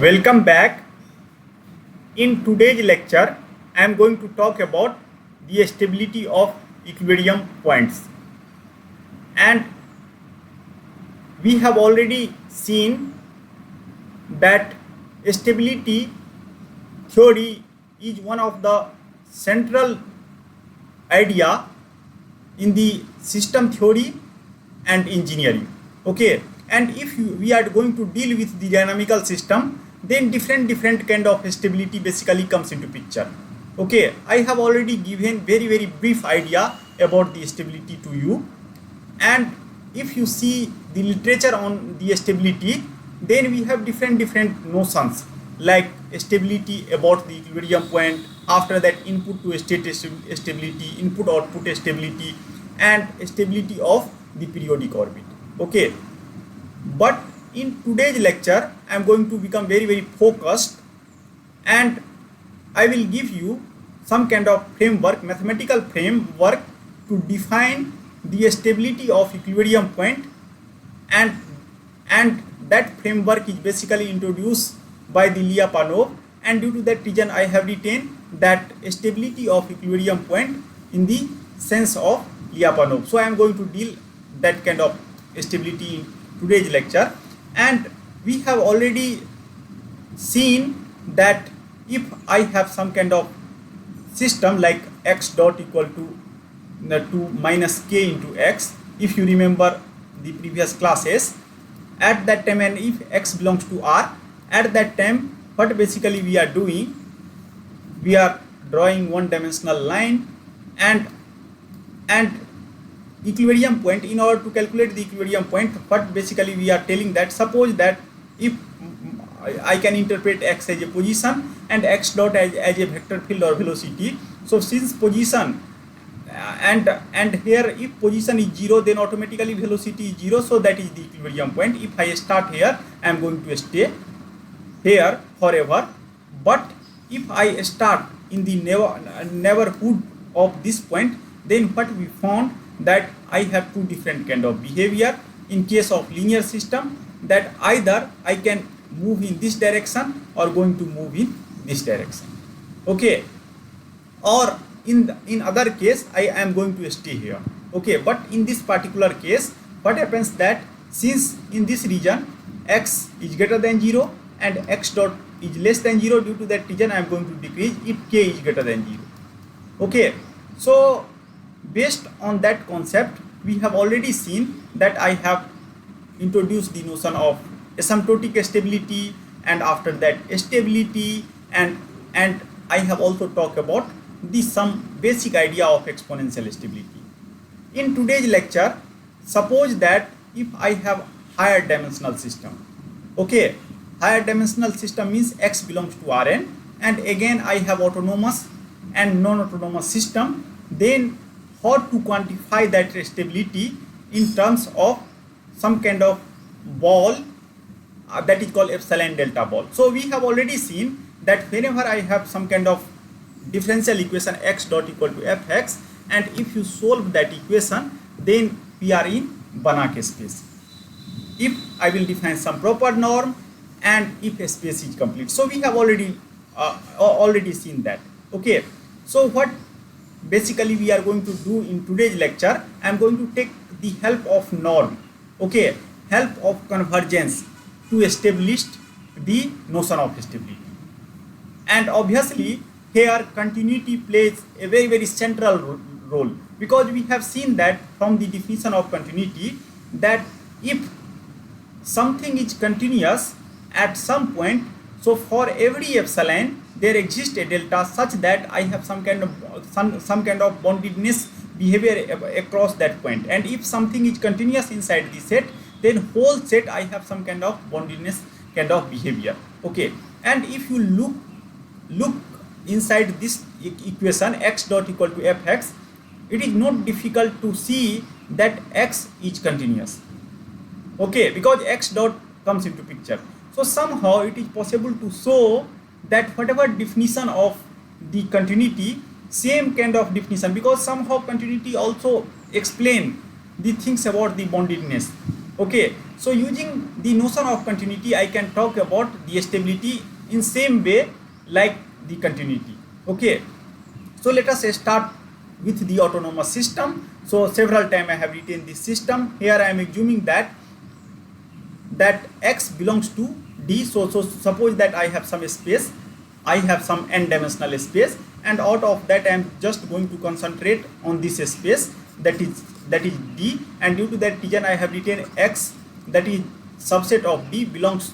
Welcome back. In today's lecture, I am going to talk about the stability of equilibrium points. And we have already seen that stability theory is one of the central idea in the system theory and engineering. Okay, and if we are going to deal with the dynamical system, then different kind of stability basically comes into picture. Okay, I have already given very brief idea about the stability to you, and if you see the literature on the stability, then we have different notions like stability about the equilibrium point, after that input to state stability, input output stability, and stability of the periodic orbit. Okay, but in today's lecture I am going to become very focused, and I will give you some kind of framework, mathematical framework, to define the stability of equilibrium point, and that framework is basically introduced by the Lyapunov, and due to that reason I have written that stability of equilibrium point in the sense of Lyapunov. So I am going to deal that kind of stability in today's lecture. And we have already seen that if I have some kind of system like x dot equal to 2 minus k into x, if you remember the previous classes, at that time, and if x belongs to R, at that time what basically we are doing, we are drawing one dimensional line and equilibrium point. In order to calculate the equilibrium point, but basically we are telling that suppose that if I can interpret x as a position and x dot as a vector field or velocity. So since position and here if position is 0, then automatically velocity is 0, so that is the equilibrium point. If I start here, I am going to stay here forever, but if I start in the neighborhood of this point, then what we found that I have two different kind of behavior. In case of linear system, that either I can move in this direction or going to move in this direction. Okay, or in other case I am going to stay here. Okay, but in this particular case, what happens that since in this region x is greater than 0 and x dot is less than 0, due to that reason I am going to decrease if k is greater than 0. Okay, so based on that concept, we have already seen that I have introduced the notion of asymptotic stability, and after that stability, and I have also talked about some basic idea of exponential stability. In today's lecture, suppose that if I have higher dimensional system, okay, higher dimensional system means x belongs to Rn, and again I have autonomous and non-autonomous system, then how to quantify that stability in terms of some kind of ball that is called epsilon delta ball. So we have already seen that whenever I have some kind of differential equation x dot equal to fx, and if you solve that equation, then we are in Banach space. If I will define some proper norm and if a space is complete. So we have already seen that. Okay, so what basically we are going to do in today's lecture, I am going to take the help of norm, okay, help of convergence to establish the notion of stability. And obviously here continuity plays a very central role, because we have seen that from the definition of continuity, that if something is continuous at some point, so for every epsilon there exists a delta such that I have some kind of bondedness behavior across that point. And if something is continuous inside the set, then whole set I have some kind of bondedness kind of behavior. Okay, and if you look inside this equation x dot equal to fx, it is not difficult to see that x is continuous. Okay, because x dot comes into picture. So somehow it is possible to show that whatever definition of the continuity, same kind of definition, because somehow continuity also explain the things about the bondedness. Okay, So using the notion of continuity, I can talk about the stability in same way like the continuity. Okay, so let us start with the autonomous system. So several times I have written this system. Here I am assuming that x belongs to D. So suppose that I have some space, I have some n-dimensional space, and out of that I am just going to concentrate on this space that is D, and due to that reason I have written x, that is subset of D belongs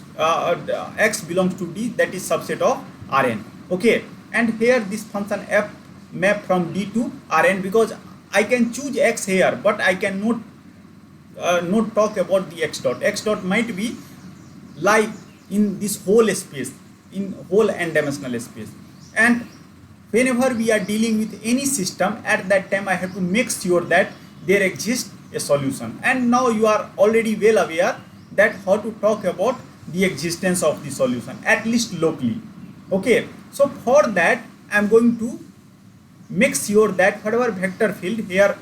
x belongs to D, that is subset of Rn. Okay, and here this function f map from D to Rn, because I can choose x here, but I cannot not talk about the x dot. X dot might be lie in this whole space, in whole n-dimensional space, and whenever we are dealing with any system, at that time I have to make sure that there exists a solution. And now you are already well aware that how to talk about the existence of the solution, at least locally. Okay, so for that I am going to make sure that whatever vector field here,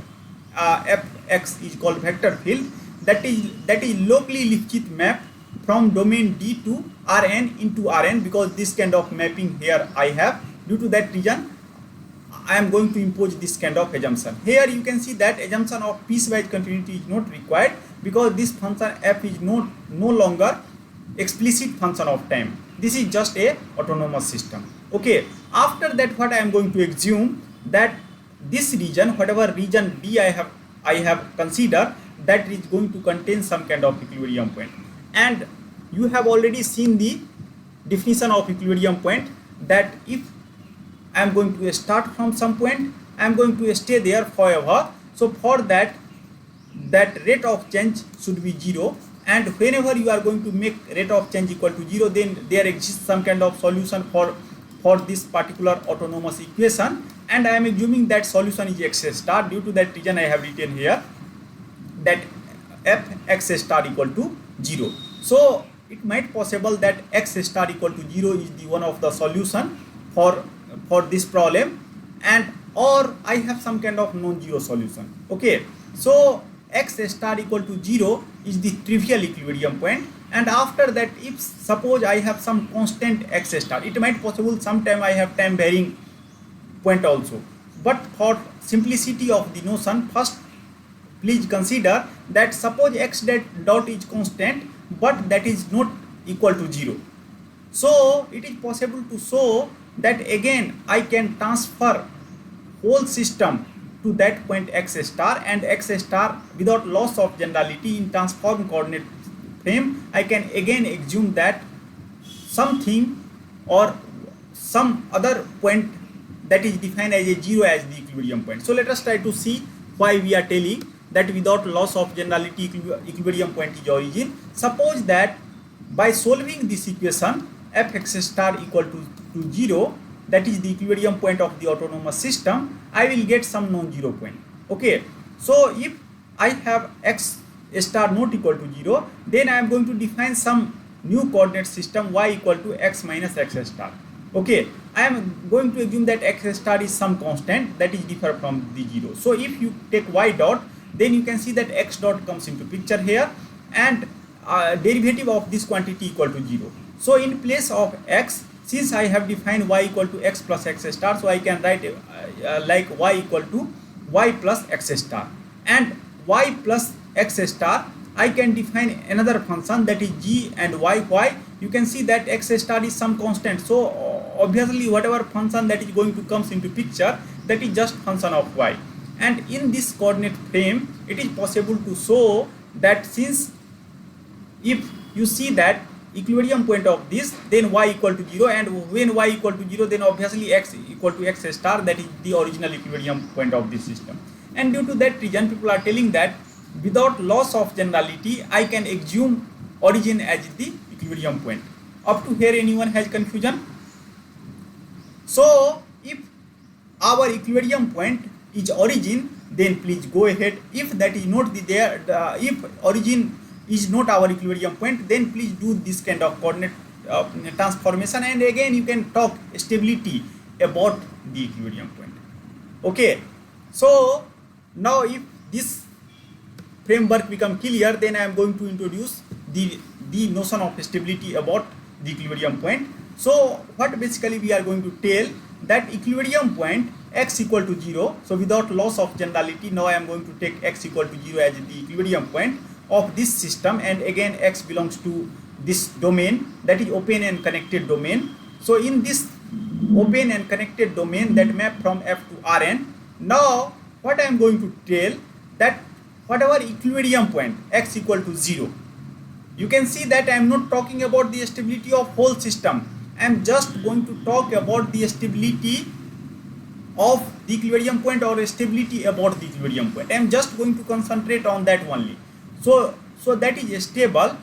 fx is called vector field, that is locally Lipschitz map from domain D to Rn into Rn, because this kind of mapping here I have. Due to that reason I am going to impose this kind of assumption. Here you can see that assumption of piecewise continuity is not required, because this function f is no longer explicit function of time. This is just a autonomous system. Okay, after that what I am going to assume that this region, whatever region D I have considered, that is going to contain some kind of equilibrium point. And you have already seen the definition of equilibrium point, that if I am going to start from some point, I am going to stay there forever. So for that rate of change should be 0, and whenever you are going to make rate of change equal to 0, then there exists some kind of solution for this particular autonomous equation, and I am assuming that solution is x star. Due to that reason I have written here that f x star equal to 0. So it might possible that x star equal to 0 is the one of the solution for this problem, and or I have some kind of non-zero solution. Okay, so x star equal to 0 is the trivial equilibrium point, and after that, if suppose I have some constant x star, it might possible sometime I have time varying point also, but for simplicity of the notion, first please consider that suppose x dot is constant, but that is not equal to 0. So it is possible to show that again I can transfer whole system to that point x star, and x star without loss of generality in transform coordinate frame, I can again assume that something or some other point that is defined as a 0 as the equilibrium point. So let us try to see why we are telling that without loss of generality equilibrium point is origin. Suppose that by solving this equation fx star equal to 0, that is the equilibrium point of the autonomous system, I will get some non-zero point. Okay, so if I have x star not equal to 0, then I am going to define some new coordinate system y equal to x minus x star. Okay, I am going to assume that x star is some constant that is different from the 0. So if you take y dot, then you can see that x dot comes into picture here, and derivative of this quantity equal to 0. So in place of x, since I have defined y equal to x plus x star, so I can write like y equal to y plus x star, and y plus x star I can define another function that is g and y. Why? You can see that x star is some constant, so obviously whatever function that is going to comes into picture, that is just function of y. And in this coordinate frame, it is possible to show that since if you see that equilibrium point of this, then y equal to 0, and when y equal to 0, then obviously x equal to x star, that is the original equilibrium point of this system. And due to that reason, people are telling that without loss of generality, I can assume origin as the equilibrium point. Up to here, anyone has confusion? So if our equilibrium point is origin, then please go ahead. If that is not if origin is not our equilibrium point, then please do this kind of coordinate transformation, and again you can talk stability about the equilibrium point. Okay, so now if this framework become clear, then I am going to introduce the notion of stability about the equilibrium point. So what basically we are going to tell that equilibrium point x equal to 0. So without loss of generality, now I am going to take x equal to 0 as the equilibrium point of this system, and again x belongs to this domain, that is open and connected domain. So in this open and connected domain that map from F to Rn, now what I am going to tell that whatever equilibrium point x equal to 0, you can see that I am not talking about the stability of whole system. I am just going to talk about the stability of the equilibrium point or stability about the equilibrium point. I am just going to concentrate on that only. So that is stable,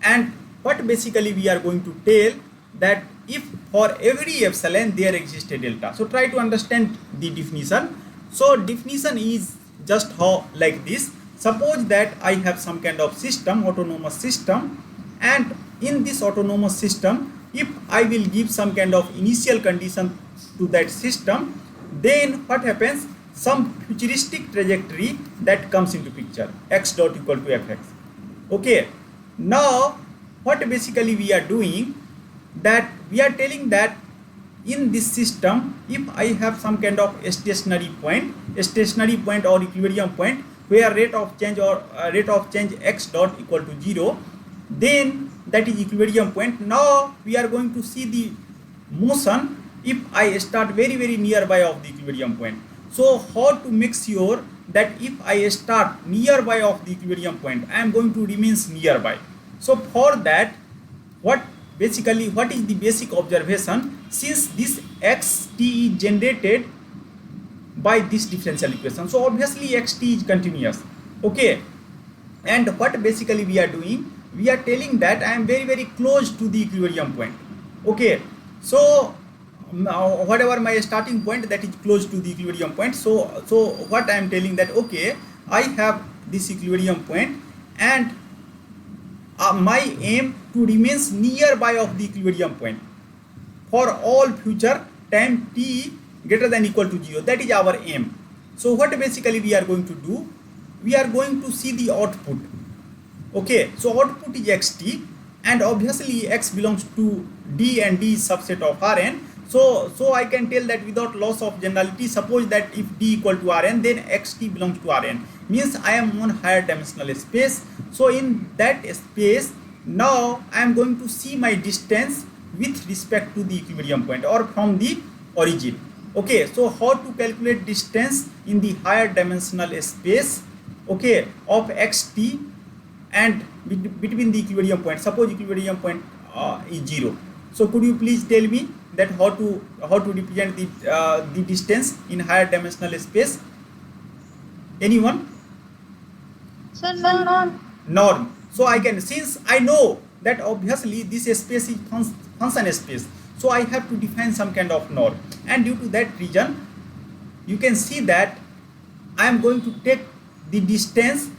and what basically we are going to tell that if for every epsilon there exists a delta. So try to understand the definition. So definition is just how like this. Suppose that I have some kind of system, autonomous system, and in this autonomous system, if I will give some kind of initial condition to that system, then what happens? Some futuristic trajectory that comes into picture, x dot equal to fx. Okay, now what basically we are doing, that we are telling that in this system, if I have some kind of stationary point or equilibrium point where rate of change x dot equal to 0, then that is equilibrium point. Now we are going to see the motion if I start very nearby of the equilibrium point. So how to make sure that if I start nearby of the equilibrium point, I am going to remain nearby. So for that, what is the basic observation? Since this xt is generated by this differential equation, so obviously xt is continuous. Okay, and what basically we are doing, we are telling that I am very close to the equilibrium point. Okay, so whatever my starting point, that is close to the equilibrium point. So what I am telling that, okay, I have this equilibrium point, and my aim to remain nearby of the equilibrium point for all future time t greater than equal to 0. That is our aim. So what basically we are going to do, we are going to see the output. Okay, so output is xt, and obviously x belongs to d and d is subset of Rn. So I can tell that without loss of generality, suppose that if d equal to Rn, then xt belongs to Rn, means I am on higher dimensional space. So in that space, now I am going to see my distance with respect to the equilibrium point or from the origin. Okay, so how to calculate distance in the higher dimensional space, okay, of xt and between the equilibrium point. Suppose equilibrium point is 0. So could you please tell me that how to represent the distance in higher dimensional space? Anyone? Sir, norm. Norm. So I can, since I know that obviously this space is function space, so I have to define some kind of norm, and due to that reason, you can see that I am going to take the distance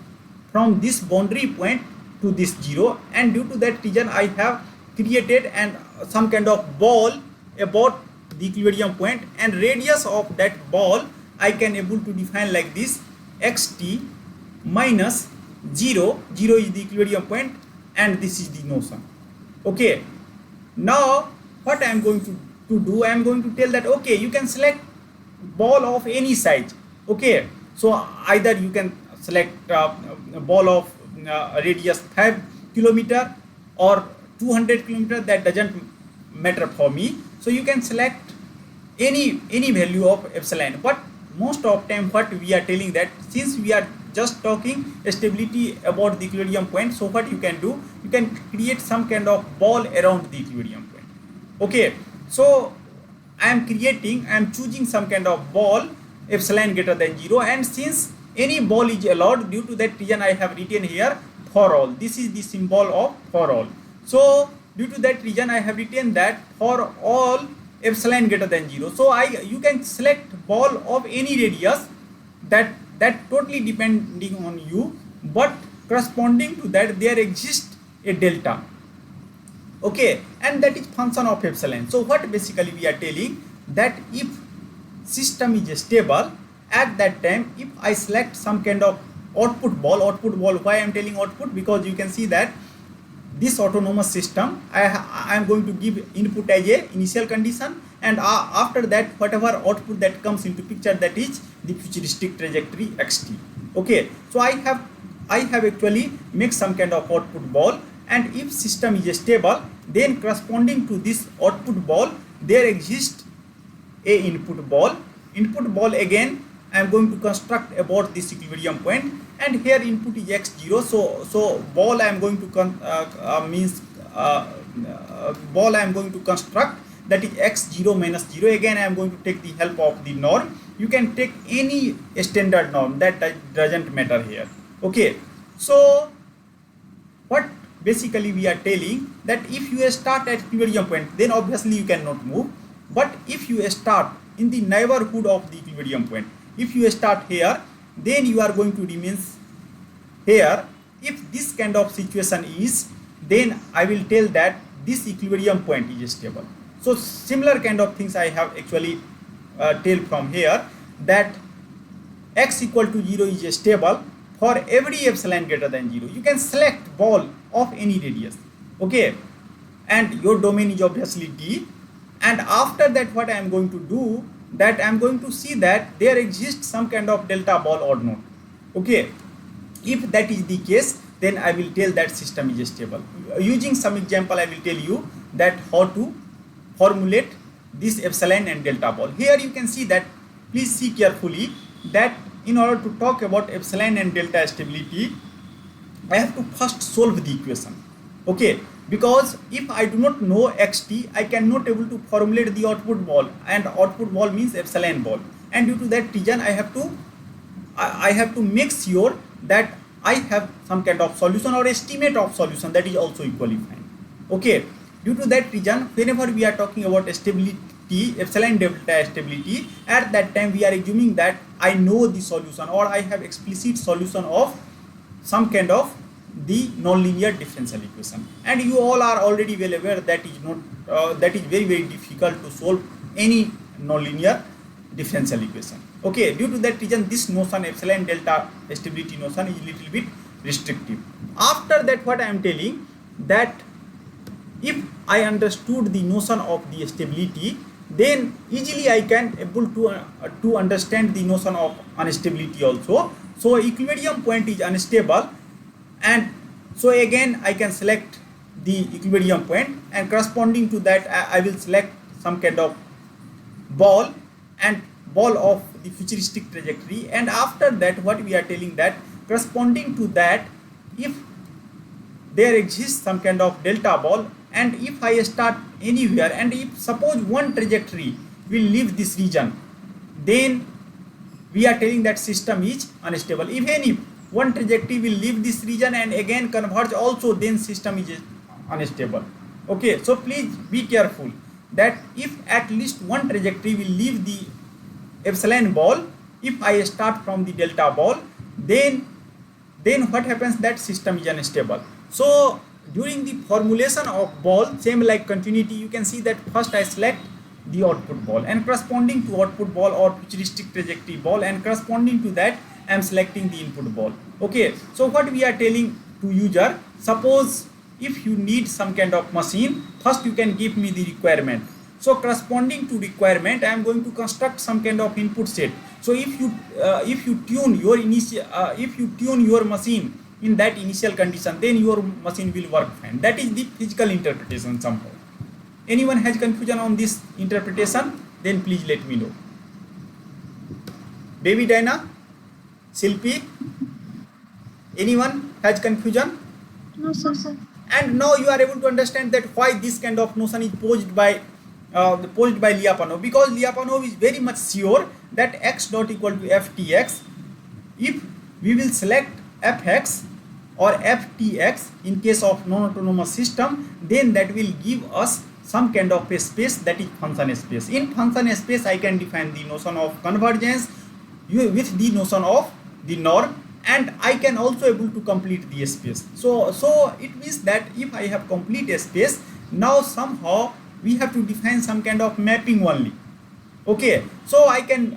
from this boundary point to this 0, and due to that reason I have created and some kind of ball about the equilibrium point, and radius of that ball I can able to define like this: xt minus 0 is the equilibrium point, and this is the notion. Okay, now what I am going to do, I am going to tell that, okay, you can select ball of any size. Okay, so either you can select a ball of radius 5 kilometer or 200 kilometer, that doesn't matter for me. So you can select any value of epsilon, but most of time what we are telling that, since we are just talking stability about the equilibrium point, so what you can do, you can create some kind of ball around the equilibrium point. Okay, so I am choosing some kind of ball epsilon greater than 0, and since any ball is allowed, due to that reason I have written here for all. This is the symbol of for all. So due to that reason I have written that for all epsilon greater than 0. So you can select ball of any radius, that totally depending on you, but corresponding to that there exists a delta. Okay, and that is function of epsilon. So what basically we are telling that if system is stable, at that time if I select some kind of output ball. Why I am telling output? Because you can see that this autonomous system, I am going to give input as a initial condition, and after that whatever output that comes into picture, that is the futuristic trajectory xt. Okay, so I have actually make some kind of output ball, and if system is stable, then corresponding to this output ball there exists a input ball. Again I am going to construct about this equilibrium point, and here input is x0. So ball I am going to ball I am going to construct, that is x0 minus 0. Again I am going to take the help of the norm. You can take any standard norm, that doesn't matter here. Okay, so what basically we are telling, that if you start at equilibrium point, then obviously you cannot move. But if you start in the neighborhood of the equilibrium point, if you start here, then you are going to remain here. If this kind of situation is, then I will tell that this equilibrium point is stable. So similar kind of things I have actually tell from here, that x equal to 0 is stable for every epsilon greater than 0. You can select ball of any radius, okay, and your domain is obviously D. And after that what I am going to do, that I am going to see that there exists some kind of delta ball or not. Okay, if that is the case, then I will tell that system is stable. Using some example, I will tell you that how to formulate this epsilon and delta ball. Here you can see that, please see carefully, that in order to talk about epsilon and delta stability, I have to first solve the equation. Okay, because if I do not know xt, I cannot able to formulate the output ball, and output ball means epsilon ball, and due to that reason I have to make sure that I have some kind of solution or estimate of solution, that is also equally fine. Okay, due to that reason, whenever we are talking about stability, epsilon delta stability, at that time we are assuming that I know the solution, or I have explicit solution of some kind of the nonlinear differential equation. And you all are already well aware that is not that is very difficult to solve any nonlinear differential equation. Okay, due to that reason, this notion epsilon delta stability notion is little bit restrictive. After that, what I am telling, that if I understood the notion of the stability, then easily I can able to understand the notion of instability also. So equilibrium point is unstable, and so again I can select the equilibrium point, and corresponding to that I will select some kind of ball, and ball of the futuristic trajectory. And after that, what we are telling, that corresponding to that, if there exists some kind of delta ball, and if I start anywhere, and if suppose one trajectory will leave this region, then we are telling that system is unstable. Even if one trajectory will leave this region and again converge also, then system is unstable. Okay, so please be careful that if at least one trajectory will leave the epsilon ball, if I start from the delta ball, then what happens, that system is unstable. So during the formulation of ball, same like continuity, you can see that first I select the output ball, and corresponding to output ball or futuristic trajectory ball, and corresponding to that I am selecting the input ball. Okay, so what we are telling to user, suppose if you need some kind of machine, first you can give me the requirement. So corresponding to requirement, I am going to construct some kind of input set. So if you tune your machine in that initial condition, then your machine will work fine. That is the physical interpretation somehow. Anyone has confusion on this interpretation, then please let me know. Baby Dina, Silpi, anyone has confusion? No, sir. And now you are able to understand that why this kind of notion is posed by Lyapunov, because Lyapunov is very much sure that x dot equal to ftx. If we will select fx or ftx in case of non-autonomous system, then that will give us some kind of a space, that is function space. In function space, I can define the notion of convergence with the notion of the norm, and I can also able to complete the space. So it means that if I have complete a space, now somehow we have to define some kind of mapping only. Okay, so I can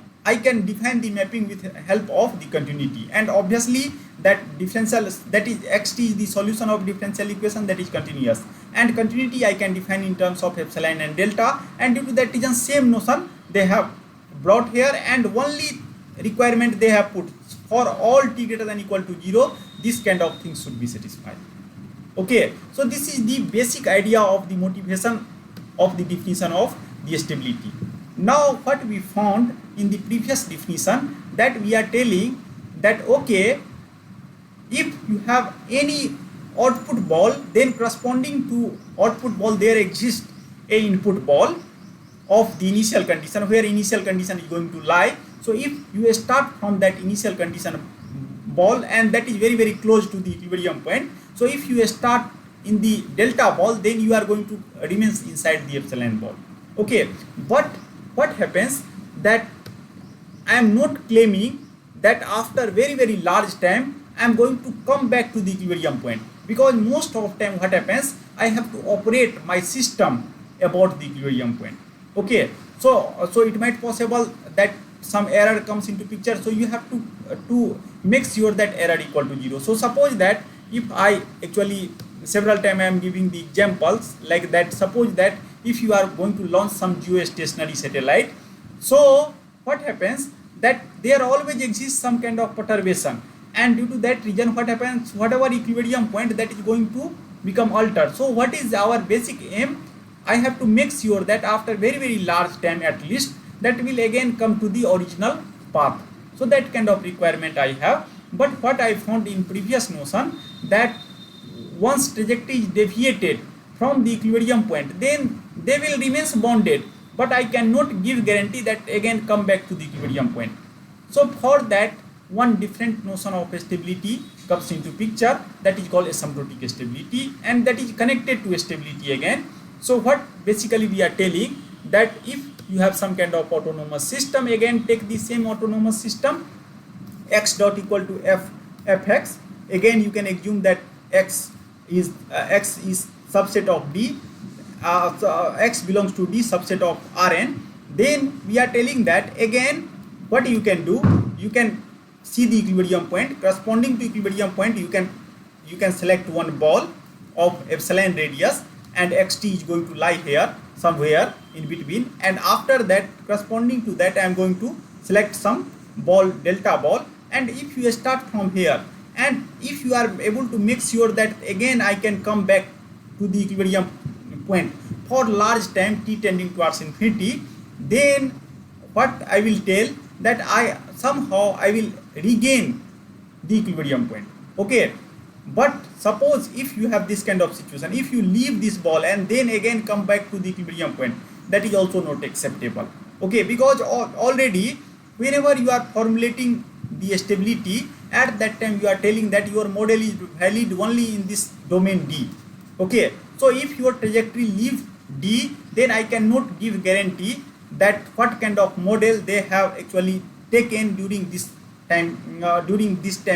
define the mapping with help of the continuity, and obviously that differential, that is xt is the solution of differential equation that is continuous, and continuity I can define in terms of epsilon and delta, and due to that reason same notion they have brought here, and only requirement they have put for all t greater than equal to 0, this kind of things should be satisfied. Okay, so this is the basic idea of the motivation of the definition of the stability. Now what we found in the previous definition, that we are telling that okay, if you have any output ball, then corresponding to output ball there exists a input ball of the initial condition, where initial condition is going to lie. So if you start from that initial condition ball, and that is very close to the equilibrium point, so if you start in the delta ball, then you are going to remain inside the epsilon ball. Okay, but what happens that I am not claiming that after very large time I am going to come back to the equilibrium point, because most of time what happens, I have to operate my system about the equilibrium point. Okay, so it might possible that some error comes into picture, so you have to make sure that error equal to 0. So suppose that if I actually several time I am giving the examples like that, suppose that if you are going to launch some geostationary satellite, so what happens that there always exists some kind of perturbation, and due to that reason what happens, whatever equilibrium point, that is going to become altered. So what is our basic aim? I have to make sure that after very large time at least, that will again come to the original path. So that kind of requirement I have. But what I found in previous notion, that once trajectory is deviated from the equilibrium point, then they will remain bonded, but I cannot give guarantee that again come back to the equilibrium point. So for that, one different notion of stability comes into picture, that is called asymptotic stability, and that is connected to stability again. So what basically we are telling, that if you have some kind of autonomous system, again take the same autonomous system, x dot equal to fx, again you can assume that x is subset of D, x belongs to D subset of Rn. Then we are telling that again what you can do, you can see the equilibrium point, corresponding to equilibrium point you can select one ball of epsilon radius, and xt is going to lie here somewhere in between, and after that corresponding to that I am going to select some ball, delta ball, and if you start from here, and if you are able to make sure that again I can come back to the equilibrium point for large time t tending towards infinity, then what I will tell, that I will regain the equilibrium point. Okay, but suppose if you have this kind of situation, if you leave this ball and then again come back to the equilibrium point, that is also not acceptable. Okay, because already whenever you are formulating the stability, at that time you are telling that your model is valid only in this domain D. Okay, so if your trajectory leaves D, then I cannot give guarantee that what kind of model they have actually taken during this time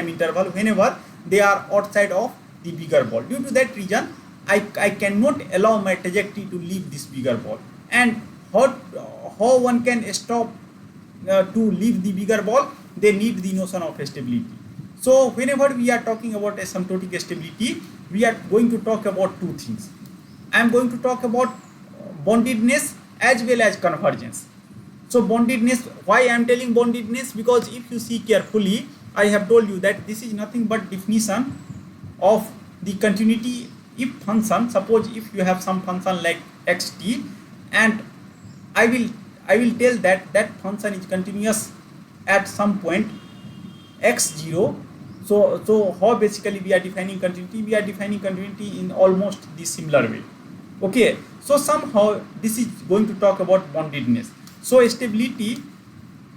interval, whenever they are outside of the bigger ball. Due to that reason, I cannot allow my trajectory to leave this bigger ball. And how one can stop to leave the bigger ball? They need the notion of stability. So whenever we are talking about asymptotic stability, we are going to talk about two things. I am going to talk about bondedness as well as convergence. So bondedness, why I am telling bondedness? Because if you see carefully, I have told you that this is nothing but definition of the continuity if function. Suppose if you have some function like xt, and I will tell that function is continuous at some point x0. So how basically we are defining continuity? We are defining continuity in almost the similar way. Okay, so somehow this is going to talk about bondedness. So stability,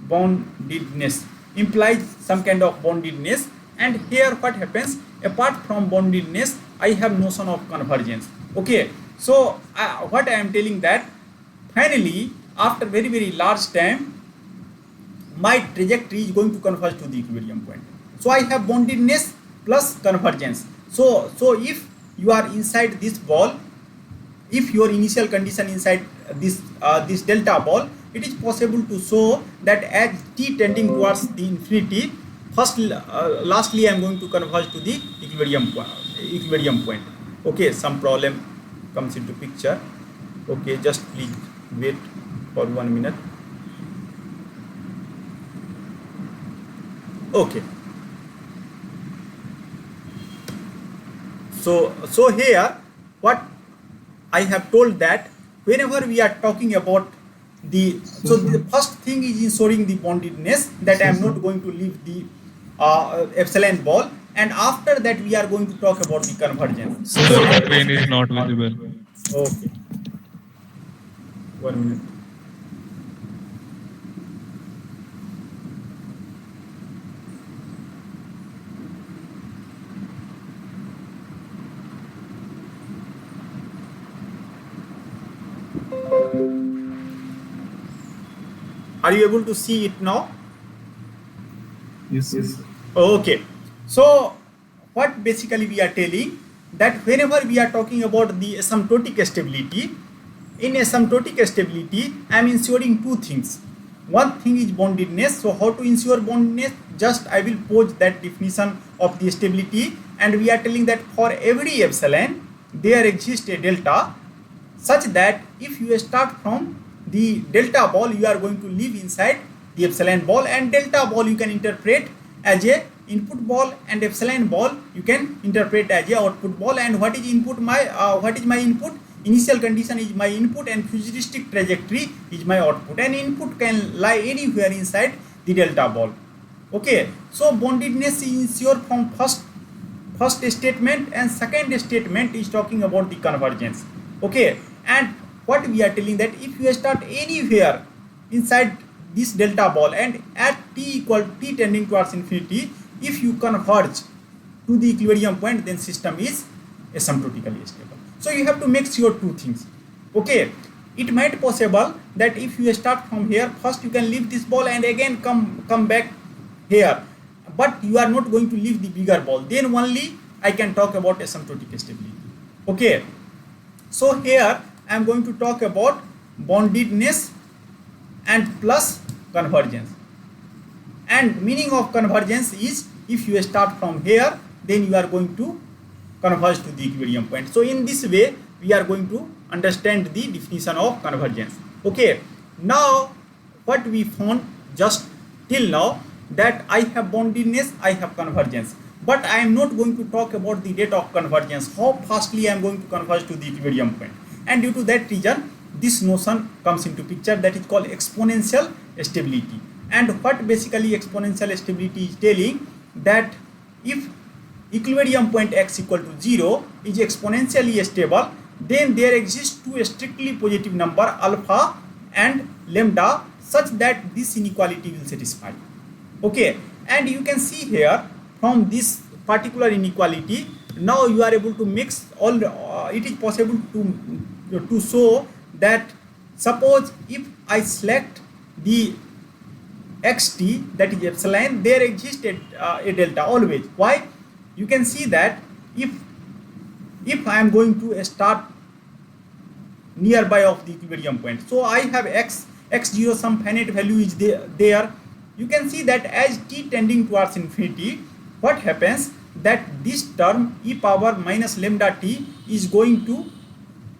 bondedness implies some kind of bondedness, and here what happens, apart from bondedness I have notion of convergence. Okay, so what I am telling, that finally after very large time my trajectory is going to converge to the equilibrium point. So I have bondedness plus convergence. So if you are inside this ball, if your initial condition inside this delta ball, it is possible to show that as t tending towards the infinity, lastly I am going to converge to the equilibrium point. Okay, some problem comes into picture. Okay, just please wait for 1 minute. Okay, so here what I have told that whenever we are talking about the first thing is ensuring the bondedness, that I am not going to leave the epsilon ball, and after that we are going to talk about the convergence. Sir, the plane is not visible. Okay, 1 minute. Are you able to see it now? Yes, yes. Okay, so what basically we are telling, that whenever we are talking about the asymptotic stability, in asymptotic stability I am ensuring two things. One thing is bondedness. So how to ensure bondedness? Just I will pose that definition of the stability, and we are telling that for every epsilon there exists a delta, such that if you start from the delta ball, you are going to live inside the epsilon ball, and delta ball you can interpret as a input ball, and epsilon ball you can interpret as a output ball. And what is input? What is my input? Initial condition is my input, and futuristic trajectory is my output, and input can lie anywhere inside the delta ball. Okay, so bondedness is ensured from first statement, and second statement is talking about the convergence. Okay, and what we are telling, that if you start anywhere inside this delta ball, and at t tending towards infinity, if you converge to the equilibrium point, then system is asymptotically stable. So you have to make sure two things. Okay, it might possible that if you start from here, first you can leave this ball and again come back here, but you are not going to leave the bigger ball, then only I can talk about asymptotic stability. Okay, so here I am going to talk about bondedness and plus convergence. And meaning of convergence is, if you start from here, then you are going to converge to the equilibrium point. So in this way we are going to understand the definition of convergence. Okay, now what we found just till now, that I have bondedness, I have convergence, but I am not going to talk about the rate of convergence, how fastly I am going to converge to the equilibrium point. And due to that reason, this notion comes into picture, that is called exponential stability. And what basically exponential stability is telling, that if equilibrium point x equal to 0 is exponentially stable, then there exists two strictly positive number alpha and lambda, such that this inequality will satisfy. Okay, and you can see here from this particular inequality, now you are able to mix all. It is possible to show that, suppose if I select the xt, that is epsilon, there exists a delta always. Why? You can see that if I am going to start nearby of the equilibrium point, so I have x0 some finite value is there. You can see that as t tending towards infinity, what happens, that this term e power minus lambda t is going to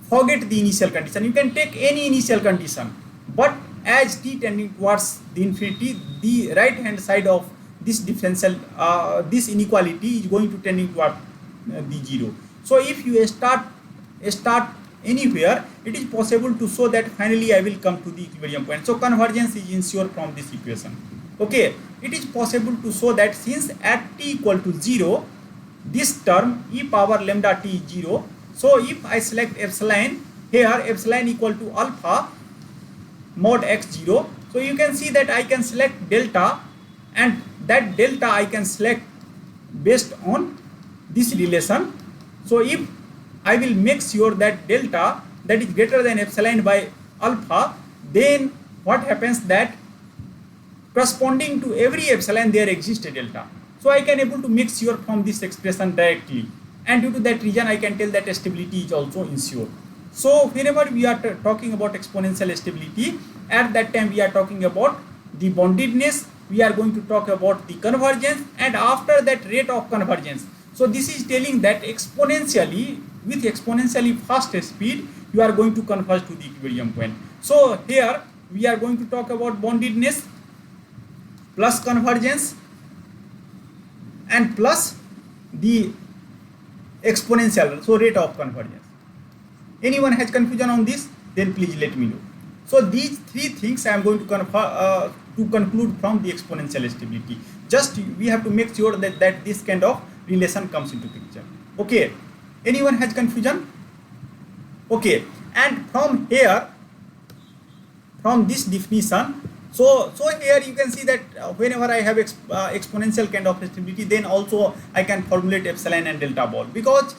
forget the initial condition. You can take any initial condition, but as t tending towards the infinity, the right hand side of this differential, this inequality is going to tending toward the 0. So if you start anywhere, it is possible to show that finally I will come to the equilibrium point. So convergence is ensured from this equation. Okay, it is possible to show that since at t equal to 0, this term e power lambda t is 0. So if I select epsilon here, epsilon equal to alpha mod x0, so you can see that I can select delta, and that delta I can select based on this relation. So if I will make sure that delta, that is greater than epsilon by alpha, then what happens, that corresponding to every epsilon there exists a delta. So I can able to make sure from this expression directly, and due to that reason I can tell that stability is also ensured. So whenever we are talking about exponential stability, at that time we are talking about the bondedness we are going to talk about the convergence, and after that rate of convergence. So this is telling that exponentially, with exponentially fast speed, you are going to converge to the equilibrium point. So here we are going to talk about bondedness plus convergence and plus the exponential, so rate of convergence. Anyone has confusion on this? Then please let me know. So these three things I am going to conclude from the exponential stability. Just we have to make sure that this kind of relation comes into picture. Okay. Anyone has confusion? Okay. And from here, from this definition, so here you can see that whenever I have exponential kind of stability, then also I can formulate epsilon and delta ball, because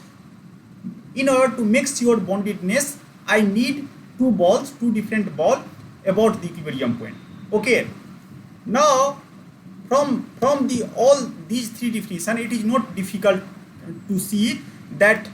in order to make sure bondedness, I need two different balls about the equilibrium point. Okay. Now from the all these three definitions, it is not difficult to see that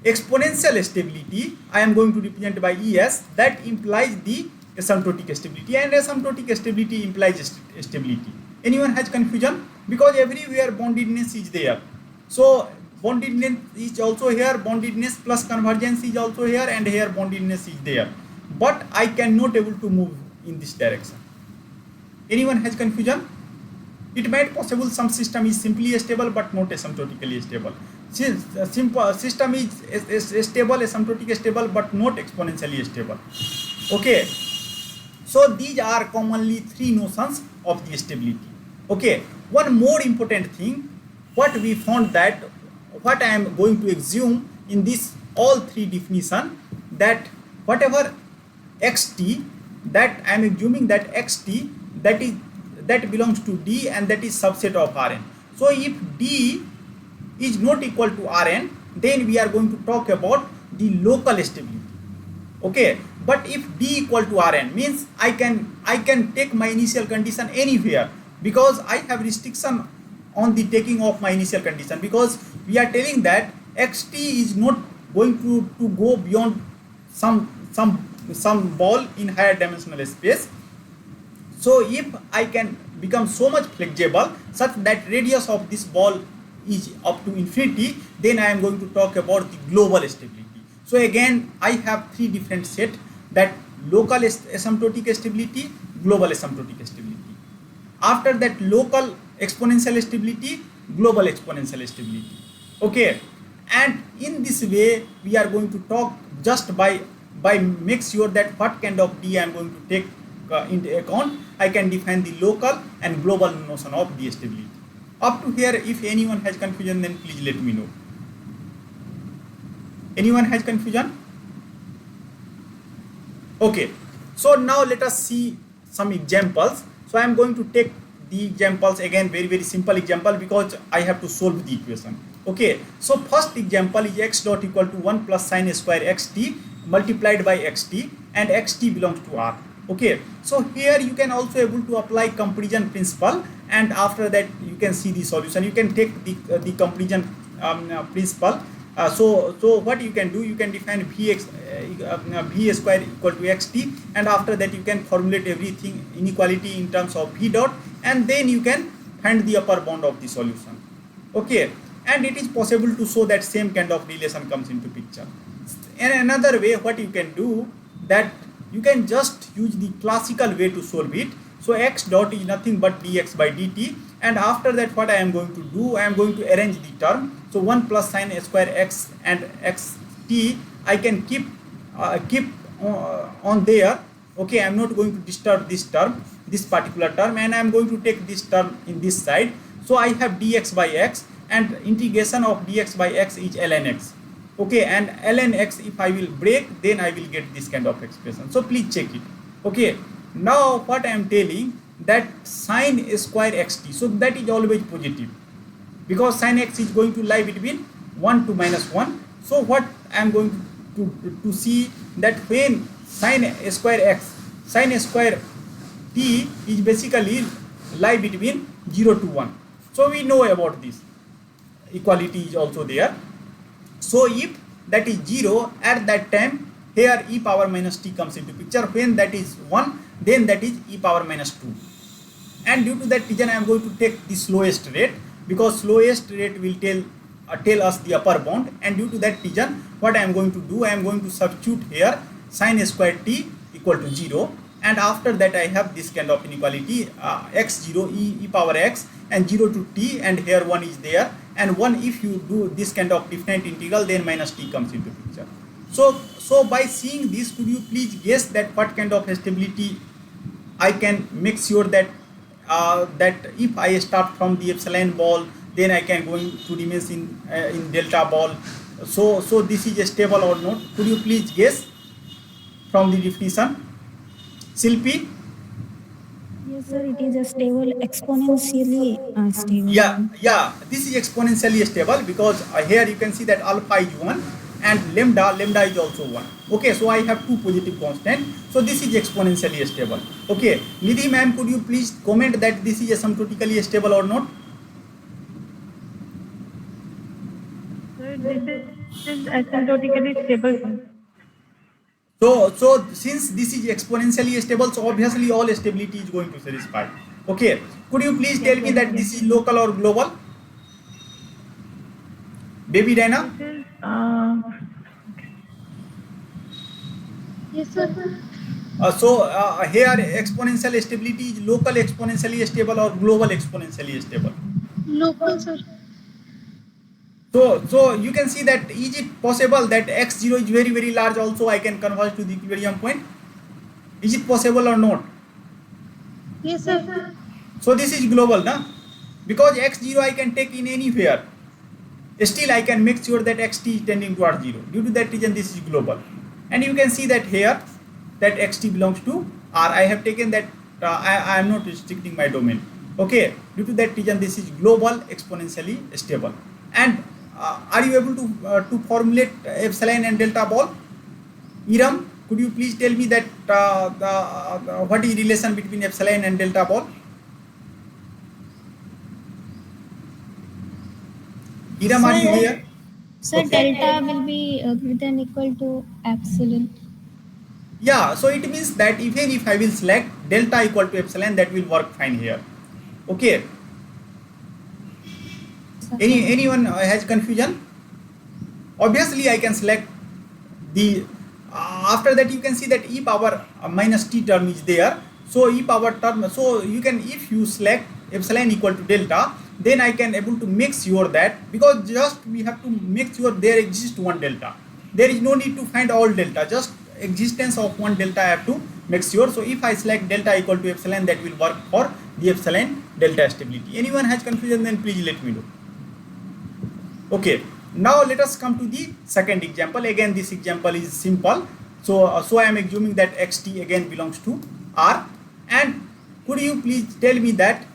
exponential stability I am going to represent by ES, that implies the asymptotic stability, and asymptotic stability implies stability. Anyone has confusion? Because everywhere bondedness is there. So bondedness is also here, bondedness plus convergence is also here, and here bondedness is there. But I cannot able to move in this direction. Anyone has confusion? It might possible some system is simply stable but not asymptotically stable. Since simple system is stable, asymptotic stable but not exponentially stable. Okay. So these are commonly three notions of the stability. Okay. One more important thing, what we found that, what I am going to assume in this all three definition, that whatever xt, that I am assuming that xt that belongs to D and that is subset of Rn. So if D is not equal to Rn, then we are going to talk about the local stability. Okay, but if D equal to Rn means I can take my initial condition anywhere, because I have restriction on the taking of my initial condition, because we are telling that xt is not going to go beyond some ball in higher dimensional space. So if I can become so much flexible such that radius of this ball is up to infinity, then I am going to talk about the global stability. So again I have three different sets, that local asymptotic stability, global asymptotic stability. After that, local exponential stability, global exponential stability. Okay, and in this way we are going to talk just by make sure that what kind of D I am going to take into account. I can define the local and global notion of the stability. Up to here, if anyone has confusion, then please let me know. Anyone has confusion? Okay, so now let us see some examples. So I am going to take the examples again, very simple example, because I have to solve the equation. Okay, so first example is x dot equal to 1 plus sine square xt multiplied by xt, and xt belongs to R. Okay, so here you can also able to apply comparison principle, and after that you can see the solution. You can take the comparison principle. So what you can do, you can define v square equal to xt, and after that you can formulate everything inequality in terms of v dot, and then you can find the upper bound of the solution. Okay, and it is possible to show that same kind of relation comes into picture. And another way what you can do, that you can just use the classical way to solve it. So x dot is nothing but dx by dt, and after that what I am going to do, I am going to arrange the term. So 1 plus sine square x and xt I can keep on there. Okay, I am not going to disturb this term, this particular term, and I am going to take this term in this side. So I have dx by x, and integration of dx by x is ln x. Okay, and ln x, if I will break, then I will get this kind of expression. So please check it. Okay, now what I am telling, that sine square xt, so that is always positive, because sine x is going to lie between 1 to -1. So what I am going to see, that when sine square x, sine square t is basically lie between 0 to 1. So we know about this. Equality is also there. So if that is 0, at that time here e power minus t comes into picture. When that is 1, then that is e power minus 2. and due to that reason I am going to take the slowest rate, because slowest rate will tell us the upper bound, and due to that reason what I am going to do, I am going to substitute here sin square t equal to 0, and after that I have this kind of inequality x0 e power x and 0 to t, and here 1 is there, and 1, if you do this kind of definite integral, then minus t comes into picture. So by seeing this, could you please guess that what kind of stability I can make sure that that if I start from the epsilon ball, then I can going to remain in delta ball. So this is stable or not? Could you please guess from the definition? Silpi? Yes, sir. It is a stable, exponentially stable. Yeah. This is exponentially stable, because here you can see that alpha is 1 and lambda is also 1. Okay, so I have two positive constants. So this is exponentially stable. Okay, Nidhi ma'am, could you please comment that this is asymptotically stable or not? Sir, this is asymptotically stable. So since this is exponentially stable, so obviously all stability is going to satisfy. Okay, could you please tell me that this is local or global? Baby Dana? Yes, sir. Here exponential stability is local exponentially stable or global exponentially stable? Local, sir. So you can see that, is it possible that x0 is very, very large also I can converge to the equilibrium point? Is it possible or not? Yes, sir. So this is global, na? Because x0 I can take in anywhere. Still I can make sure that xt is tending towards 0. Due to that reason this is global. And you can see that here that xt belongs to R. I have taken that, I am not restricting my domain. Okay, due to that reason this is global exponentially stable. And are you able to formulate epsilon and delta ball? Iram, could you please tell me that what is relation between epsilon and delta ball? Iram, are you here? Sir, delta will be greater than equal to epsilon. Yeah, so it means that even if I will select delta equal to epsilon, that will work fine here. Okay. Anyone has confusion? Obviously I can select the after that you can see that e power minus t term is there. So e power term, so you can, if you select epsilon equal to delta, then I can able to make sure that, because just we have to make sure there exists one delta. There is no need to find all delta, just existence of one delta I have to make sure. So if I select delta equal to epsilon, that will work for the epsilon delta stability. Anyone has confusion, then please let me know. Okay, now let us come to the second example. Again, this example is simple. So I am assuming that xt again belongs to R. And could you please tell me that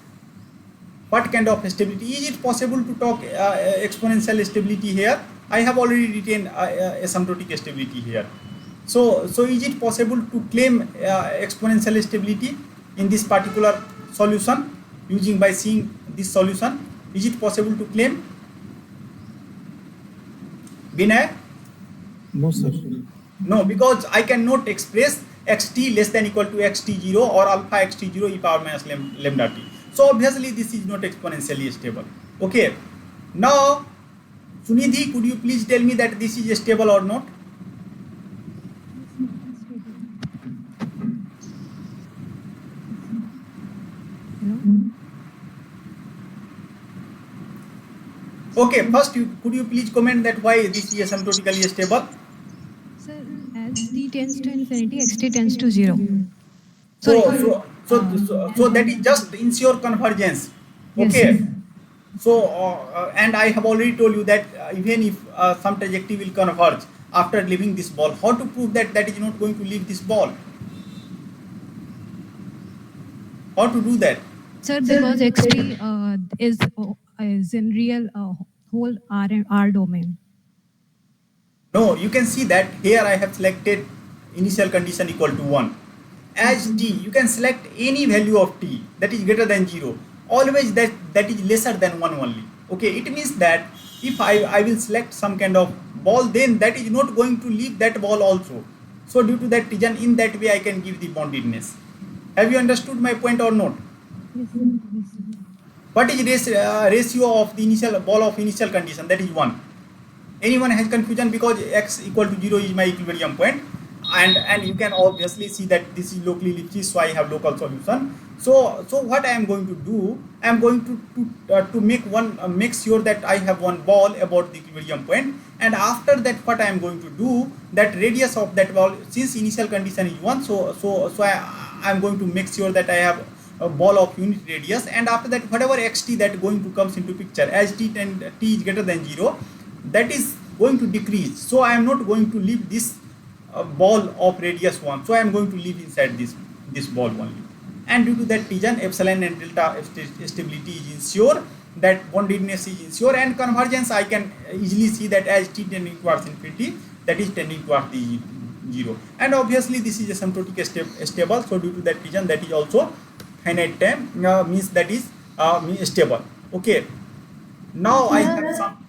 what kind of stability? Is it possible to talk exponential stability here? I have already written asymptotic stability here. So is it possible to claim exponential stability in this particular solution using by seeing this solution? Is it possible to claim? Vinay? No, sir. No, because I cannot express xt less than equal to xt0 or alpha xt0 e power minus lambda t. So obviously this is not exponentially stable. Okay. Now, Sunidhi, could you please tell me that this is stable or not? Okay, first could you please comment that why this is asymptotically stable? Sir, as t tends to infinity, xt tends to 0. So that is just ensure convergence. Okay. Yes. So and I have already told you that even if some trajectory will converge after leaving this ball, how to prove that that is not going to leave this ball? How to do that? Sir, because xt is in real whole R domain. No, you can see that here I have selected initial condition equal to 1. As t, you can select any value of t that is greater than 0. Always that is lesser than 1 only. Okay, it means that if I will select some kind of ball, then that is not going to leave that ball also. So due to that reason, in that way I can give the bondedness. Have you understood my point or not? Yes, sir. What is ratio of the initial ball of initial condition? That is 1. Anyone has confusion? Because x equal to 0 is my equilibrium point, and you can obviously see that this is locally Lipschitz, so I have local solution. So what I am going to do, I am going to make sure that I have one ball about the equilibrium point, and after that what I am going to do, that radius of that ball, since initial condition is 1, so I am going to make sure that I have a ball of unit radius, and after that whatever xt that going to comes into picture, as t and t is greater than 0, that is going to decrease. So I am not going to leave this ball of radius 1, so I am going to leave inside this ball only, and due to that reason epsilon and delta stability is ensured, that bondedness is ensured, and convergence I can easily see that as t tending towards infinity, that is tending towards the 0, and obviously this is asymptotic stable, so due to that reason that is also finite time, means that is stable. Okay, now I have some.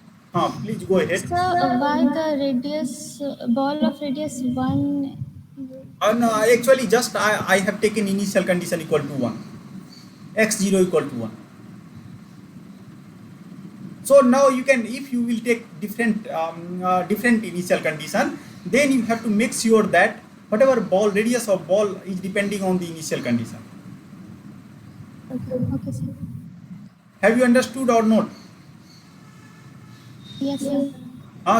Please go ahead. So why the radius ball of radius 1? No, actually just I have taken initial condition equal to 1, x0 equal to 1. So now you can, if you will take different initial condition, then you have to make sure that whatever ball radius of ball is depending on the initial condition. Okay, sir. Have you understood or not? Yes, sir.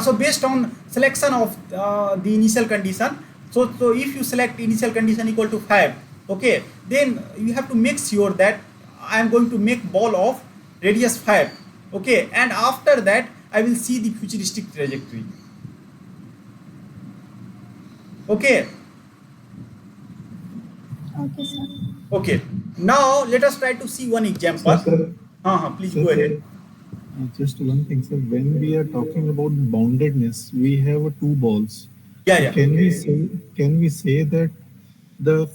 So based on selection of the initial condition, so if you select initial condition equal to 5, okay, then you have to make sure that I am going to make ball of radius 5, okay, and after that I will see the futuristic trajectory. Okay. Okay, sir. Okay. Now let us try to see one example. Sir, Please sir, go ahead. just one thing, sir. When we are talking about boundedness, we have two balls. Yeah. Can we say that the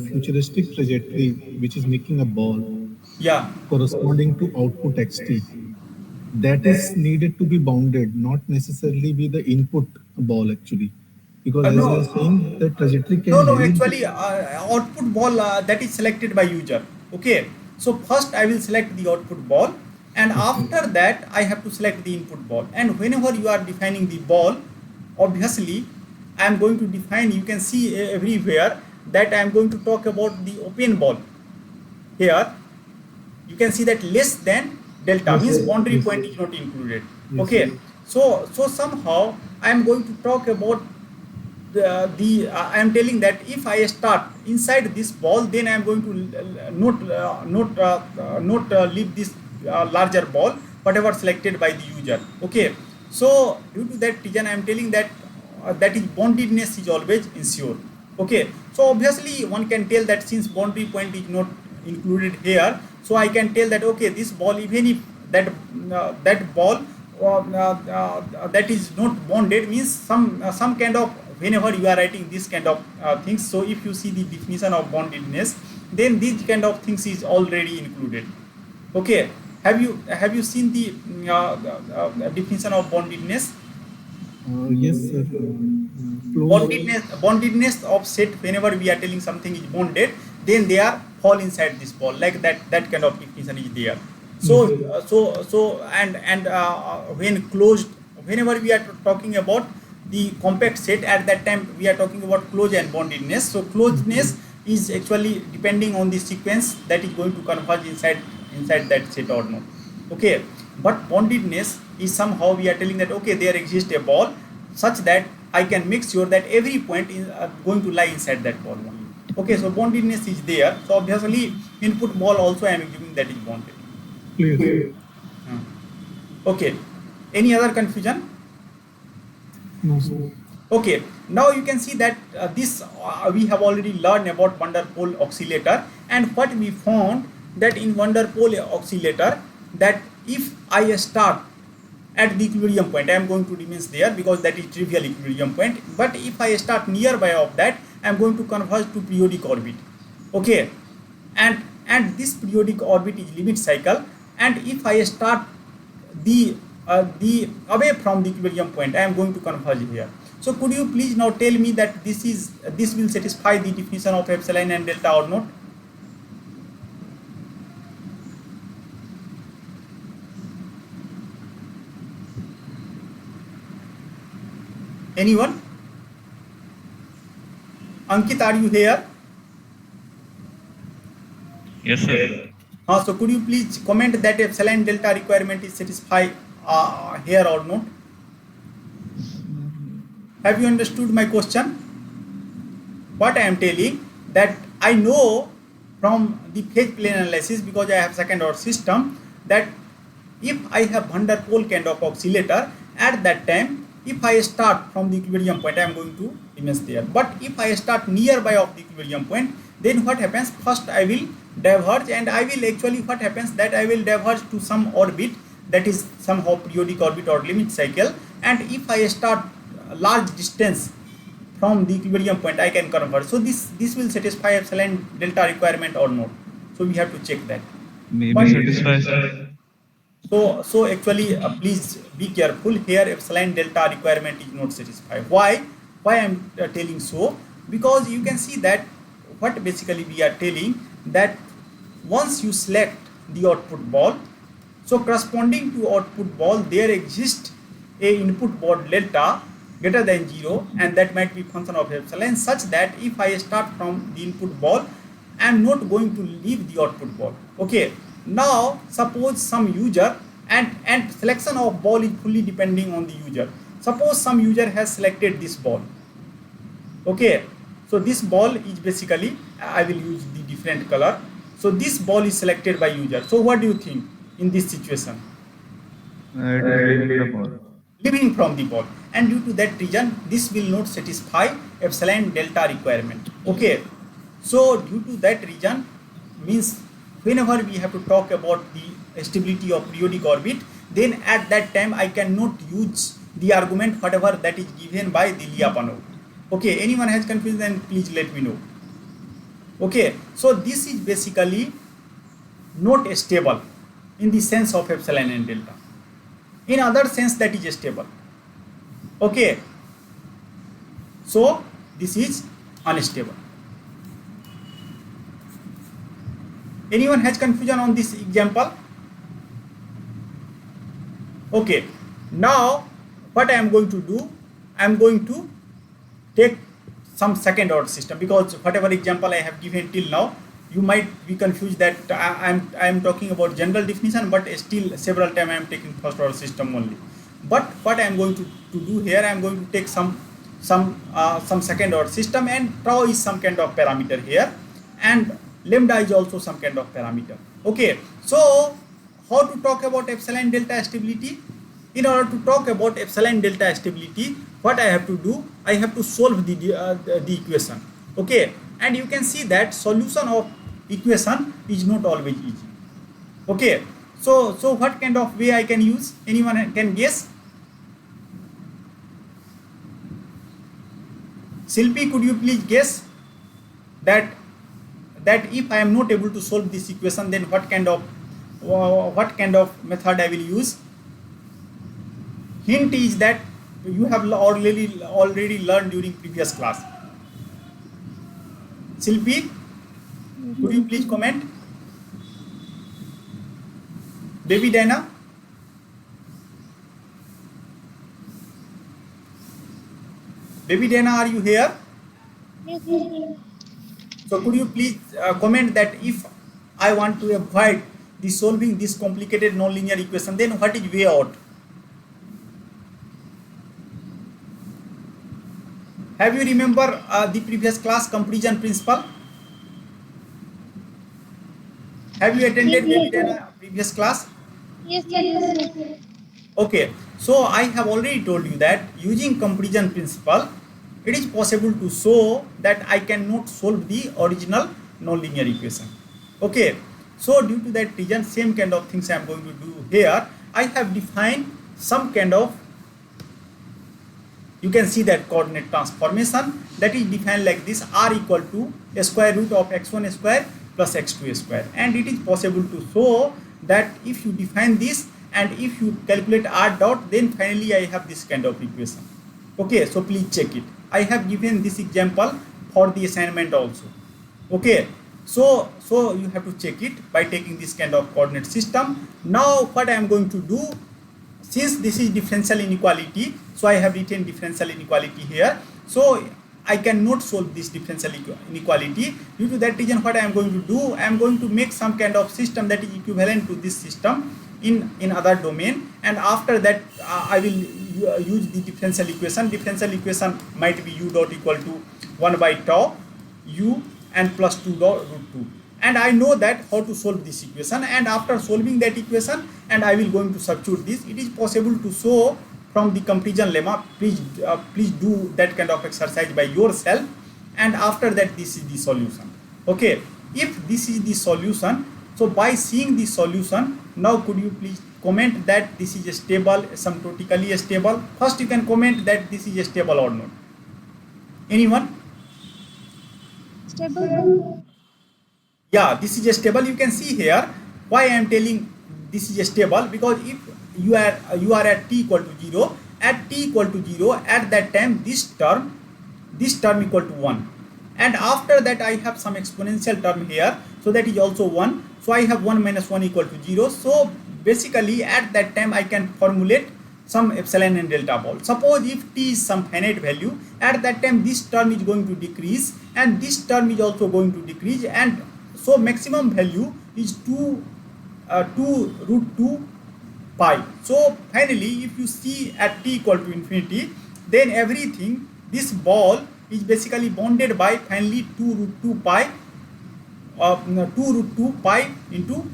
futuristic trajectory, which is making a ball Yeah. corresponding to output xt, that is needed to be bounded, not necessarily be the input ball actually, because as you are No. saying, the trajectory can No, vary. actually, output ball that is selected by user. Okay, so first I will select the output ball, and after that I have to select the input ball. And whenever you are defining the ball, obviously I am going to define, you can see everywhere that I am going to talk about the open ball. Here, you can see that less than delta, Yes, means sir. boundary Yes, point sir. is not included. Yes, Okay, sir. so somehow I am going to talk about I am telling that if I start inside this ball, then I am going to not leave this larger ball, whatever selected by the user. Okay, so due to that reason I am telling that that is bondedness is always ensured. Okay, so obviously one can tell that since boundary point is not included here, so I can tell that okay, this ball, even if that ball that is not bonded, means some kind of, whenever you are writing this kind of things, so if you see the definition of bondedness, then these kind of things is already included. Okay, have you seen the definition of bondedness? Yes, sir. Close. Bondedness of set, whenever we are telling something is bonded, then they are fall inside this ball, like that kind of definition is there. So and when closed, whenever we are talking about the compact set, at that time we are talking about closed and bondedness. So closedness is actually depending on the sequence that is going to converge inside that set or not. Okay, but bondedness is somehow we are telling that okay, there exists a ball such that I can make sure that every point is going to lie inside that ball only. Okay, so bondedness is there. So obviously input ball also I am assuming that is bonded. Clear. Okay, any other confusion? No, sir. Okay, now you can see that this we have already learned about van der Pol oscillator, and what we found that in van der Pol oscillator, that if I start at the equilibrium point, I am going to remain there because that is trivial equilibrium point, but if I start nearby of that, I am going to converge to periodic orbit. Okay, and this periodic orbit is limit cycle, and if I start the away from the equilibrium point, I am going to converge here. So could you please now tell me that this will satisfy the definition of epsilon and delta or not? Anyone? Ankit, are you here? Yes, sir. So could you please comment that epsilon delta requirement is satisfied here or not? Have you understood my question? What I am telling, that I know from the phase plane analysis, because I have second order system, that if I have Van der Pol kind of oscillator, at that time, if I start from the equilibrium point, I am going to image there. But if I start nearby of the equilibrium point, then what happens? First I will diverge, and I will actually, what happens, that I will diverge to some orbit, that is somehow periodic orbit or limit cycle. And if I start a large distance from the equilibrium point, I can convert. So this will satisfy epsilon delta requirement or not. So we have to check that. Maybe satisfies. So actually, please be careful here. Epsilon delta requirement is not satisfied. Why I am telling so? Because you can see that what basically we are telling, that once you select the output ball, so corresponding to output ball, there exists a input ball delta greater than 0, and that might be function of epsilon, such that if I start from the input ball, I am not going to leave the output ball. Okay. Now suppose some user, and selection of ball is fully depending on the user. Suppose some user has selected this ball. Okay. So this ball is basically, I will use the different color. So this ball is selected by user. So what do you think in this situation? Leaving from the ball, and due to that reason, this will not satisfy epsilon delta requirement. Okay. So due to that reason, means whenever we have to talk about the stability of periodic orbit, then at that time I cannot use the argument whatever that is given by the Lyapunov. Okay, anyone has confusion, then please let me know. Okay, so this is basically not stable in the sense of epsilon and delta. In other sense, that is stable. Okay, so this is unstable. Anyone has confusion on this example? Okay, now what I am going to do, I am going to take some second order system, because whatever example I have given till now, you might be confused that I am talking about general definition, but still several times I am taking first order system only. But what I am going to do here, I am going to take some second order system, and tau is some kind of parameter here, and lambda is also some kind of parameter. Okay, so how to talk about epsilon delta stability? In order to talk about epsilon delta stability, what I have to do, I have to solve the equation. Okay, and you can see that solution of equation is not always easy. Okay, so what kind of way I can use? Anyone can guess? Silpi, could you please guess that if I am not able to solve this equation, then what kind of method I will use? Hint is that you have already learned during previous class. Silpi, could you please comment? Baby Dana? Baby Dana, are you here? Yes, sir. So could you please comment that if I want to avoid the solving this complicated nonlinear equation, then what is way out? Have you remember the previous class comparison principle? Have you attended the previous class? Yes, sir. Yes, sir. Okay, so I have already told you that using comparison principle, it is possible to show that I cannot solve the original nonlinear equation. Okay, so due to that reason, same kind of things I am going to do here. I have defined some kind of, you can see that coordinate transformation, that is defined like this: r equal to a square root of x1 square plus x2 square. And it is possible to show that if you define this and if you calculate r dot, then finally I have this kind of equation. Okay, so please check it. I have given this example for the assignment also. Okay, so you have to check it by taking this kind of coordinate system. Now what I am going to do, since this is differential inequality, so I have written differential inequality here. So I cannot solve this differential inequality. Due to that reason, what I am going to do, I am going to make some kind of system that is equivalent to this system in other domain, and after that I will use the differential equation. Differential equation might be u dot equal to 1 by tau u and plus 2 dot root 2, and I know that how to solve this equation, and after solving that equation, and I will going to substitute this. It is possible to show from the comparison lemma. Please do that kind of exercise by yourself, and after that this is the solution. Okay, if this is the solution, so by seeing the solution, now could you please comment that this is stable, asymptotically stable? First you can comment that this is stable or not. Anyone? Stable. Yeah, this is stable. You can see here why I am telling this is stable, because if you are at t equal to 0, at t equal to 0, at that time this term equal to 1, and after that I have some exponential term here, so that is also 1. So I have 1 minus 1 equal to 0. So basically at that time I can formulate some epsilon and delta ball. Suppose if t is some finite value, at that time this term is going to decrease and this term is also going to decrease, and so maximum value is 2 root 2 pi. So finally if you see at t equal to infinity, then everything, this ball is basically bounded by finally 2 root 2 pi 2 root 2 pi into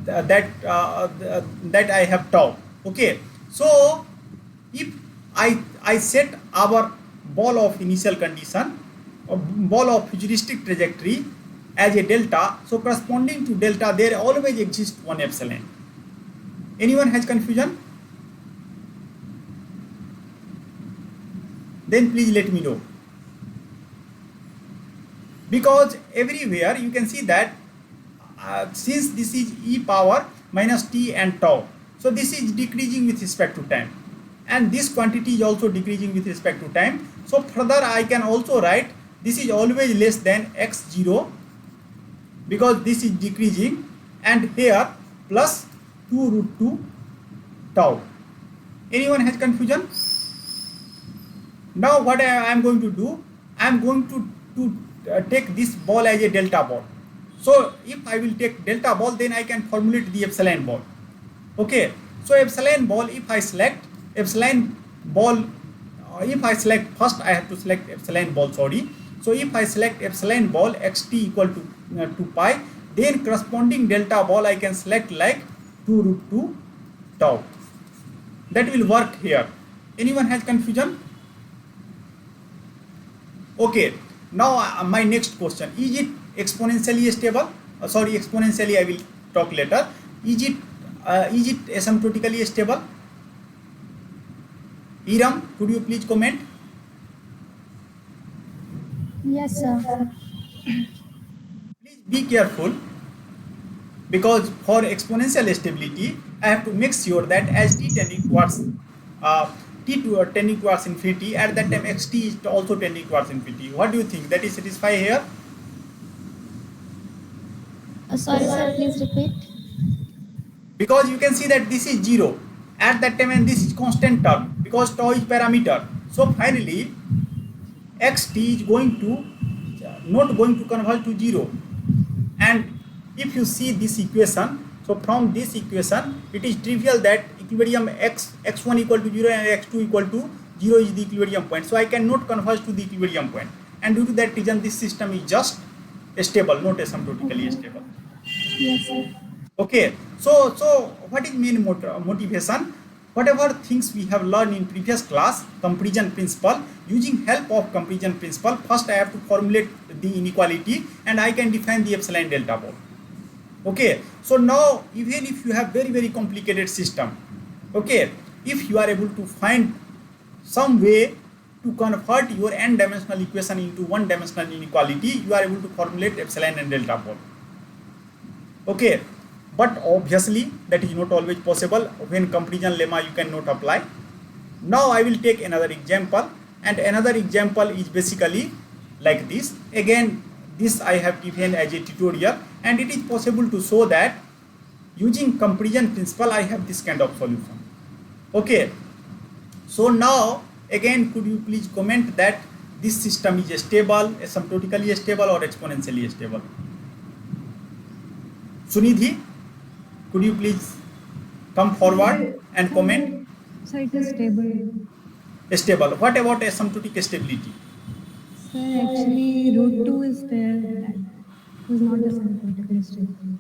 that I have tau. Okay, so if I set our ball of initial condition, ball of futuristic trajectory as a delta, so corresponding to delta there always exists one epsilon. Anyone has confusion? Then please let me know. Because everywhere you can see that since this is e power minus t and tau, so this is decreasing with respect to time, and this quantity is also decreasing with respect to time. So further I can also write this is always less than x0, because this is decreasing, and here plus 2 root 2 tau. Anyone has confusion? Now what I am going to do, I am going to take this ball as a delta ball. So if I will take delta ball, then I can formulate the epsilon ball. Okay, so epsilon ball, if I select epsilon ball, if I select first, I have to select epsilon ball, sorry. So if I select epsilon ball xt equal to 2 pi, then corresponding delta ball I can select like 2 root 2 tau. That will work here. Anyone has confusion? Okay, now my next question, is it exponentially stable? Exponentially I will talk later. Is it asymptotically stable? Iram, could you please comment? Yes, sir. Please be careful, because for exponential stability I have to make sure that as t tending towards tending towards infinity, at that time xt is also tending towards infinity. What do you think? That is satisfy here? Sorry, sir. Please repeat. Because you can see that this is 0 at that time and this is constant term, because tau is parameter. So finally xt is going to not going to converge to 0, and if you see this equation, so from this equation it is trivial that equilibrium x1 equal to 0 and x2 equal to 0 is the equilibrium point. So I cannot converge to the equilibrium point, and due to that reason this system is just stable, not asymptotically stable. Yes, sir. Okay, so what is main motivation? Whatever things we have learned in previous class, comparison principle, using help of comparison principle, first I have to formulate the inequality and I can define the epsilon delta ball. Okay, so now even if you have very complicated system, okay, if you are able to find some way to convert your n-dimensional equation into one-dimensional inequality, you are able to formulate epsilon and delta ball. Okay, but obviously that is not always possible. When comparison lemma you cannot apply. Now I will take another example, and another example is basically like this. Again, this I have given as a tutorial, and it is possible to show that using comparison principle I have this kind of solution. Okay, so now again could you please comment that this system is stable, asymptotically stable or exponentially stable? Sunidhi, could you please come forward and comment? So it is stable. Stable. What about asymptotic stability? Sir, actually, root 2 is there. That was not asymptotically stable.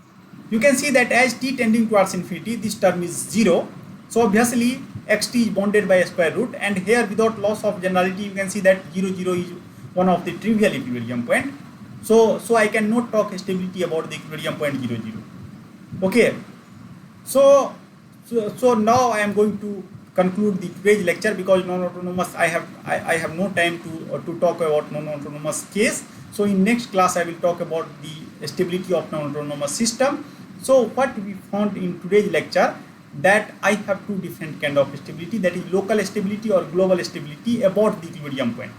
You can see that as t tending towards infinity, this term is 0. So obviously xt is bounded by a square root, and here without loss of generality you can see that 0, 0 is one of the trivial equilibrium point. So I cannot talk stability about the equilibrium point 0, 0. Okay. So now I am going to conclude the today's lecture, because non-autonomous I have no time to talk about non-autonomous case. So in next class I will talk about the stability of non-autonomous system. So what we found in today's lecture, that I have two different kind of stability, that is local stability or global stability about the equilibrium point.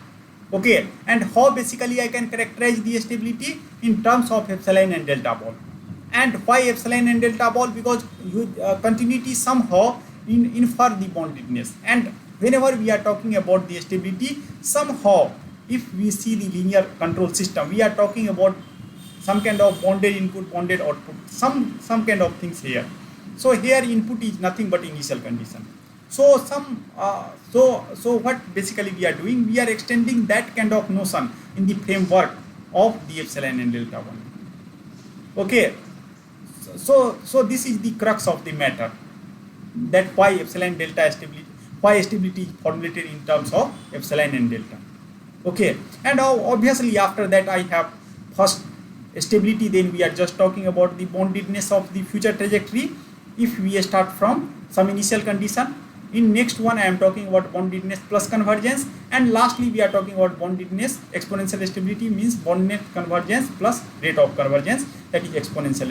Okay, and how basically I can characterize the stability in terms of epsilon and delta ball. And why epsilon and delta ball? Because continuity somehow infer the bondedness, and whenever we are talking about the stability, somehow if we see the linear control system, we are talking about some kind of bonded input, bonded output, some kind of things here. So here input is nothing but initial condition. So so what basically we are doing, we are extending that kind of notion in the framework of the epsilon and delta one. Okay, so this is the crux of the matter, that why epsilon delta stability, why stability is formulated in terms of epsilon and delta. Okay, and now obviously after that I have first stability, then we are just talking about the bondedness of the future trajectory if we start from some initial condition. In next one I am talking about bondedness plus convergence, and lastly we are talking about bondedness exponential stability, means bondedness convergence plus rate of convergence, that is exponential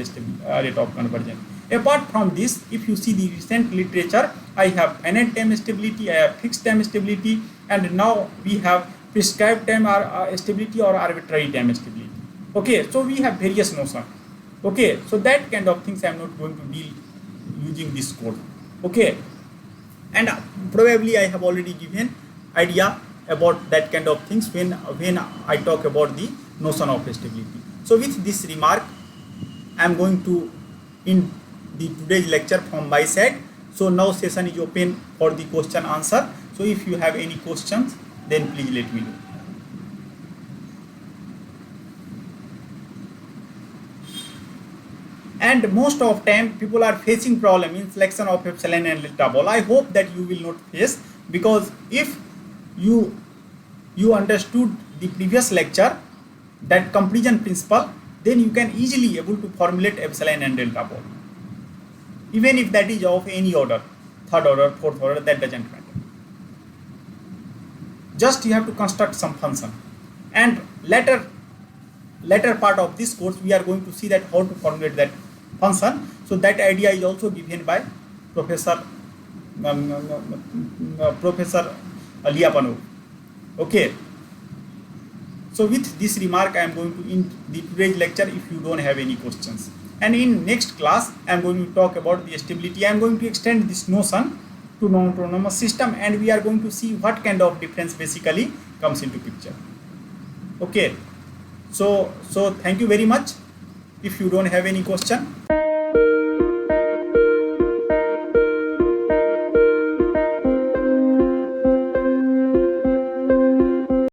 rate of convergence. Apart from this, if you see the recent literature, I have finite time stability, I have fixed time stability, and now we have prescribed time stability or arbitrary time stability. Okay, so we have various notions. Okay, so that kind of things I am not going to deal using this code. Okay, and probably I have already given idea about that kind of things when I talk about the notion of stability. So with this remark, I am going to end the today's lecture from my side. So now session is open for the question answer. So if you have any questions, then please let me know. And most of time people are facing problem in selection of epsilon and delta ball. I hope that you will not face, because if you understood the previous lecture, that comparison principle, then you can easily able to formulate epsilon and delta ball, even if that is of any order, third order, fourth order, that doesn't matter. Just you have to construct some function, and later part of this course we are going to see that how to formulate that function. So that idea is also given by Professor Lyapunov. Okay, so with this remark I am going to end the today's lecture if you don't have any questions. And in next class I am going to talk about the stability. I am going to extend this notion to non-autonomous system, and we are going to see what kind of difference basically comes into picture. Okay, so thank you very much. If you don't have any question,